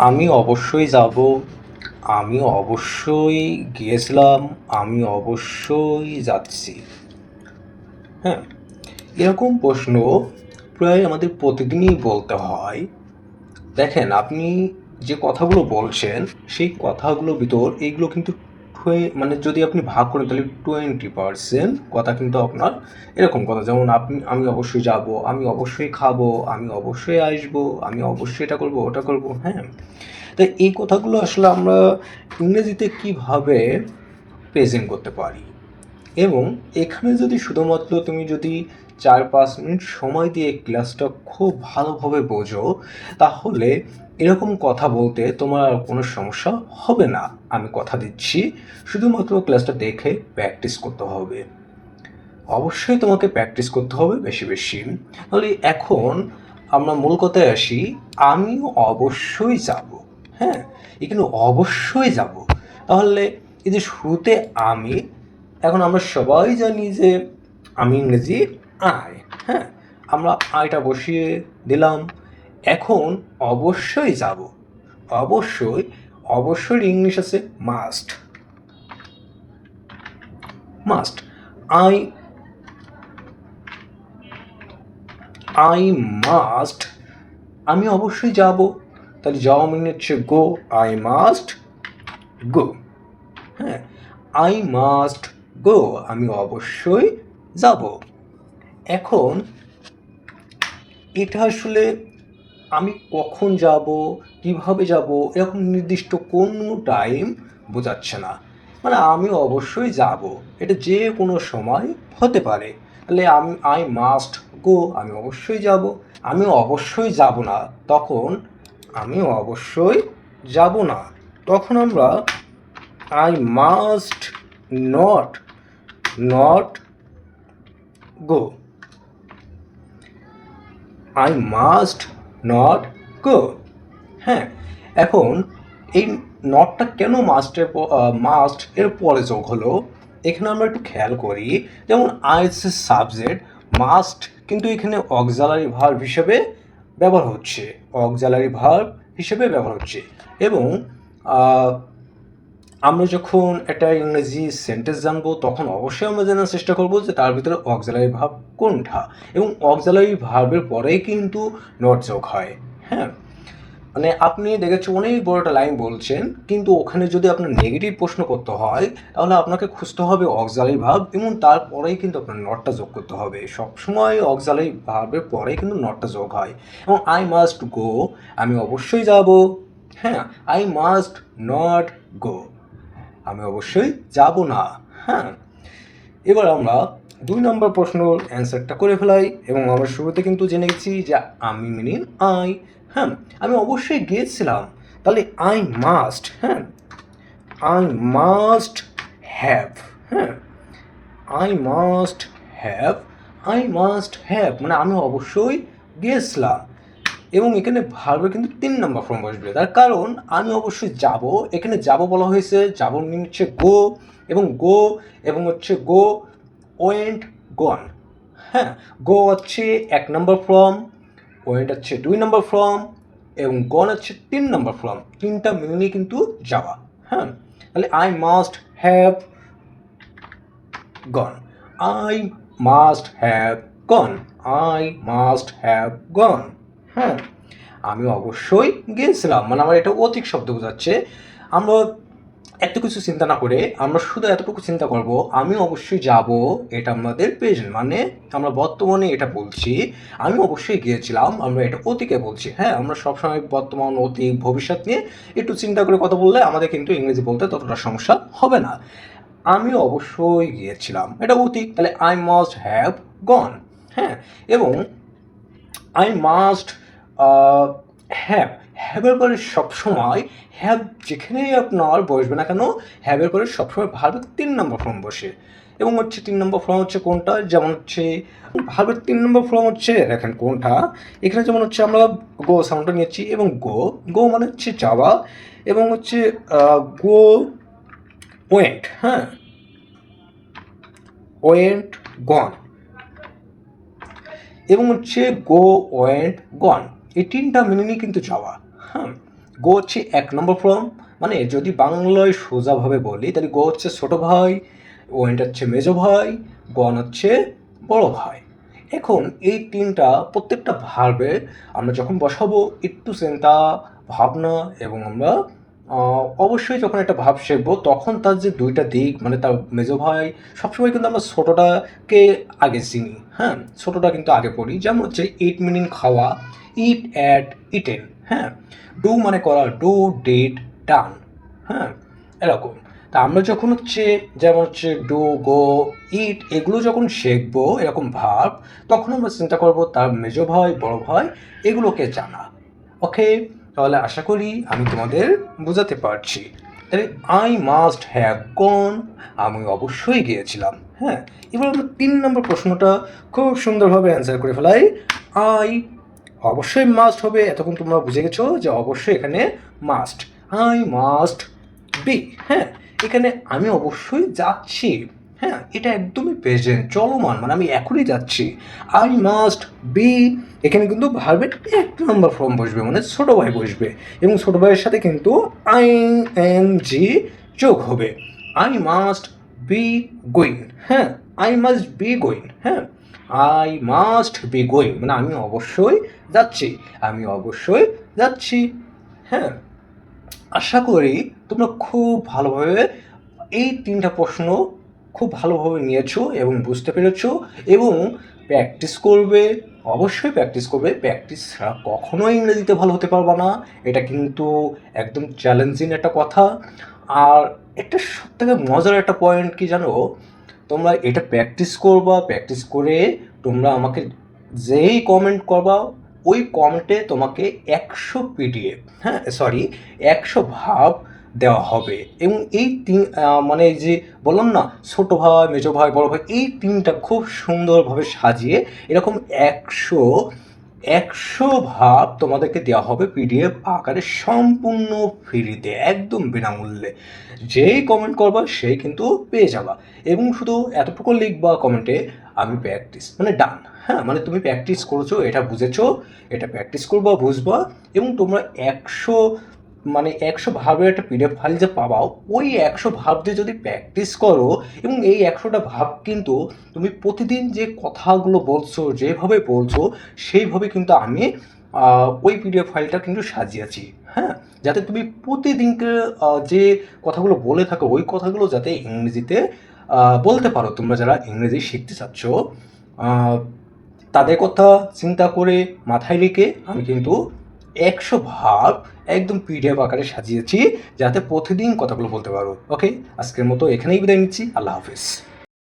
আমি অবশ্যই যাব, আমি অবশ্যই গিয়েছিলাম, আমি অবশ্যই যাচ্ছি। হ্যাঁ, এরকম প্রশ্ন প্রায় আমাদের প্রতিদিনই বলতে হয়। দেখেন, আপনি যে কথাগুলো বলছেন সেই কথাগুলোর ভিতর এইগুলো কিন্তু মানে যদি আপনি ভাগ করেন তাহলে 20% কথা কিন্তু আপনার এরকম কথা, যেমন আমি অবশ্যই যাব, আমি অবশ্যই খাবো, আমি অবশ্যই আসবো, আমি অবশ্যই এটা করবো ওটা করবো। হ্যাঁ, তাই এই কথাগুলো আসলে আমরা ইংরেজিতে কিভাবে প্রেজেন্ট করতে পারি, এবং এখানে যদি শুধুমাত্র তুমি যদি 4-5 মিনিট সময় দিয়ে ক্লাসটা খুব ভালোভাবে বোঝো, তাহলে এরকম কথা বলতে তোমার আর কোনো সমস্যা হবে না। আমি কথা দিচ্ছি, শুধুমাত্র ক্লাসটা দেখে প্র্যাকটিস করতে হবে। অবশ্যই তোমাকে প্র্যাকটিস করতে হবে বেশি বেশি। তাহলে এখন আমরা মূল কথায় আসি। আমি অবশ্যই যাব। হ্যাঁ, এখানে অবশ্যই যাব। তাহলে এই যে শুরুতে আমি, এখন আমরা সবাই জানি যে আমি ইংরেজি আই। হ্যাঁ, আমরা আইটা বসিয়ে দিলাম। এখন অবশ্যই যাব। অবশ্যই, অবশ্যই ইংলিশ আছে must. Must. I I must, আমি অবশ্যই যাব। তাহলে যাওয়া মানে হচ্ছে গো। I must go. হ্যাঁ, আই মাস্ট গো, আমি অবশ্যই যাব। এখন এটা আসলে আমি কখন যাব, কিভাবে যাব, এরকম নির্দিষ্ট কোনো টাইম বোঝাচ্ছে না। মানে আমি অবশ্যই যাব, এটা যে কোনো সময় হতে পারে। তাহলে আই মাস্ট গো, আমি অবশ্যই যাব। আমি অবশ্যই যাব না, তখন আমি অবশ্যই যাব না, তখন আমরা I must not not go. I must not go. হ্যাঁ, এখন এই নটটা কেন মাস্ট এর পরে যোগ হলো, এখানে আমরা একটু খেয়াল করি। যেমন আই হচ্ছে সাবজেক্ট, মাস্ট কিন্তু এখানে অক্সিলারি ভার্ব হিসেবে ব্যবহার হচ্ছে, অক্সিলারি ভার্ব হিসেবে ব্যবহার হচ্ছে। এবং আমরা যখন একটা ইংরেজি সেন্টেন্স জানবো তখন অবশ্যই আমরা জানার চেষ্টা করবো যে তার ভিতরে অক্সিলারি ভার্ব কোনটা, এবং অক্সিলারি ভার্বের পরেই কিন্তু নট যোগ হয়। হ্যাঁ, মানে আপনি দেখেছেন অনেক বড় একটা লাইন বলছেন, কিন্তু ওখানে যদি আপনার নেগেটিভ প্রশ্ন করতে হয় তাহলে আপনাকে খুঁজতে হবে অক্সিলারি ভার্ব, এবং তারপরেই কিন্তু আপনার নটটা যোগ করতে হবে। সবসময় অক্সিলারি ভার্বের পরেই কিন্তু নটটা যোগ হয়। এবং আই মাস্ট গো, আমি অবশ্যই যাব। হ্যাঁ, আই মাস্ট নট গো, আমি অবশ্যই যাব না। হ্যাঁ, এবার আমরা 2 নম্বর প্রশ্নের অ্যান্সারটা করে ফেলাই, এবং আমরা শুরুতে কিন্তু জেনে গেছি যে আমি মিনিং আই। হ্যাঁ, আমি অবশ্যই গিয়েছিলাম, তাহলে আই মাস্ট। হ্যাঁ, আই মাস্ট হ্যাভ। হ্যাঁ, I must have, I must have মানে আমি অবশ্যই গিয়েছিলাম। এবং এখানে ভার্বের কিন্তু 3 নম্বর ফর্ম বসবে, তার কারণ আমি অবশ্যই যাব। এখানে যাব বলা হয়েছে, যাব মিন হচ্ছে গো, এবং গো এবং হচ্ছে গো ওয়েন্ট গন। হ্যাঁ, গো হচ্ছে 1 নম্বর ফর্ম, ওয়েন্ট হচ্ছে 2 নম্বর ফর্ম, এবং গন হচ্ছে 3 নম্বর ফর্ম। তিনটা মিনিংই কিন্তু যাওয়া। হ্যাঁ, তাহলে I must have gone, I must have gone, I must have gone. হ্যাঁ, আমি অবশ্যই গিয়েছিলাম মানে আমার এটা অতীত শব্দ বোঝাচ্ছে। আমরা এত কিছু চিন্তা না করে আমরা শুধু এতটুকু চিন্তা করব, আমি অবশ্যই যাব, এটা আমাদের প্রেজেন্ট মানে আমরা বর্তমানে এটা বলছি। আমি অবশ্যই গিয়েছিলাম, আমরা এটা অতীতে বলছি। হ্যাঁ, আমরা সবসময় বর্তমান, অতীত, ভবিষ্যৎ নিয়ে একটু চিন্তা করে কথা বললে আমাদের কিন্তু ইংরেজি বলতে ততটা সমস্যা হবে না। আমি অবশ্যই গিয়েছিলাম, এটা অতীত, তাহলে আই মাস্ট হ্যাভ গন। হ্যাঁ, এবং আই মাস্ট হ্যাভ, হ্যাভের পরে সবসময় হ্যাভ যেখানেই আপনার বসবে না কেন, হ্যাভের পরে সবসময় ভার্বের 3 নম্বর ফর্ম বসে। এবং হচ্ছে 3 নম্বর ফর্ম হচ্ছে কোনটা, যেমন হচ্ছে ভার্বের 3 নম্বর ফর্ম হচ্ছে, দেখেন কোনটা, এখানে যেমন হচ্ছে আমরা গো সাউন্ডটা নিচ্ছি, এবং গো, গো মানে হচ্ছে যাওয়া, এবং হচ্ছে গো ওয়েন্ট। হ্যাঁ, ওয়েন্ট গন, এবং হচ্ছে গো ওয়েন্ট গন, এই 3টা মিনিংই কিন্তু যাওয়া। হ্যাঁ, গো হচ্ছে 1 নম্বর ফর্ম, মানে যদি বাংলায় সোজাভাবে বলি তাহলে গো হচ্ছে ছোটো ভাই, ওয়েন্ট হচ্ছে মেজো ভাই, গন হচ্ছে বড় ভাই। এখন এই তিনটা প্রত্যেকটা ভার্বে আমরা যখন বসাবো একটু চিন্তা ভাবনা এবং আমরা অবশ্যই যখন একটা ভাব শিখবো তখন তার যে দুইটা দিক, মানে তার মেজো ভাই সবসময় কিন্তু আমরা ছোটোটাকে আগে চিনি, হ্যাঁ, ছোটোটা কিন্তু আগে পড়ি। যেমন হচ্ছে ইট মিনিং খাওয়া, ইট অ্যাট ইটেন, হ্যাঁ, ডু মানে করা, ডু ডিড ডান, হ্যাঁ, এরকম। তা আমরা যখন হচ্ছে যেমন হচ্ছে ডু গো ইট এগুলো যখন শিখবো এরকম ভাব, তখন আমরা চিন্তা করবো তার মেজো ভাই বড় ভাই এগুলোকে জানা। ওকে, তাহলে আশা করি আমি তোমাদের বোঝাতে পারছি। তাহলে আই মাস্ট হ্যাভ গন, আমি অবশ্যই গিয়েছিলাম। হ্যাঁ, এবার আমরা 3 নম্বর প্রশ্নটা খুব সুন্দরভাবে অ্যান্সার করে ফেলাই। আই অবশ্যই মাস্ট হবে, এতক্ষণ তোমরা বুঝে গেছো যে অবশ্যই এখানে মাস্ট। আই মাস্ট বি, হ্যাঁ, এখানে আমি অবশ্যই যাচ্ছি, হ্যাঁ, এটা একদমই প্রেজেন্ট চলমান, মানে আমি এখনই যাচ্ছি। আই মাস্ট বি, এখানে কিন্তু ভার্বের 1 নম্বর ফর্ম বসবে, মানে ছোটো ভাই বসবে এবং ছোটো ভাইয়ের সাথে কিন্তু আই এন জি যোগ হবে। আই মাস্ট বি গোয়িং, হ্যাঁ, আই মাস্ট বি গোয়িং, হ্যাঁ, আই মাস্ট বি গোয়িং মানে আমি অবশ্যই যাচ্ছি, আমি অবশ্যই যাচ্ছি। হ্যাঁ, আশা করি তোমরা খুব ভালোভাবে এই 3টা প্রশ্ন খুব ভালোভাবে নিয়েছো এবং বুঝতে পেরেছো এবং প্র্যাকটিস করবে, অবশ্যই প্র্যাকটিস করবে। প্র্যাকটিস ছাড়া কখনোই ইংরেজিতে ভালো হতে পারবে না, এটা কিন্তু একদম চ্যালেঞ্জিং একটা কথা। আর একটা সবথেকে মজার একটা পয়েন্ট কি জানো, তোমরা এটা প্র্যাকটিস করবা, প্র্যাকটিস করে তোমরা আমাকে যেই কমেন্ট করবা ওই কমেন্টে তোমাকে 100 পিডিএফ, হ্যাঁ সরি 100 ভাব দেওয়া হবে এবং এই মানে এই যে বললাম না ছোটো ভাই মেজো ভাই বড় ভাই, এই 3টা খুব সুন্দরভাবে সাজিয়ে এরকম 100 ভাব তোমাদেরকে দেওয়া হবে পিডিএফ আকারে সম্পূর্ণ ফ্রিতে, একদম বিনামূল্যে। যেই কমেন্ট করবা সেই কিন্তু পেয়ে যাবা এবং শুধু এতটুকু লিখবা কমেন্টে আমি প্র্যাকটিস, মানে ডান, হ্যাঁ, মানে তুমি প্র্যাকটিস করেছো, এটা বুঝেছো, এটা প্র্যাকটিস করবা, বুঝবা এবং তোমরা 100 ভাবের একটা পিডিএফ ফাইল যে পাবাও, ওই 100 ভাব দিয়ে যদি প্র্যাকটিস করো এবং এই 100টা ভাব কিন্তু তুমি প্রতিদিন যে কথাগুলো বলছো যেভাবে বলছো সেইভাবে কিন্তু আমি ওই পিডিএফ ফাইলটা কিন্তু সাজিয়েছি, হ্যাঁ, যাতে তুমি প্রতিদিনকে যে কথাগুলো বলে থাকো ওই কথাগুলো যাতে ইংরেজিতে বলতে পারো। তোমরা যারা ইংরেজি শিখতে চাচ্ছ তাদের কথা চিন্তা করে মাথায় রেখে আমি কিন্তু 100 ভাব একদম পিডিএফ আকারে সাজিয়েছি যাতে প্রতিদিন কথাগুলো বলতে পারো। ওকে, আজকের মতো এখানেই বিদায় নিচ্ছি, আল্লাহ হাফিজ।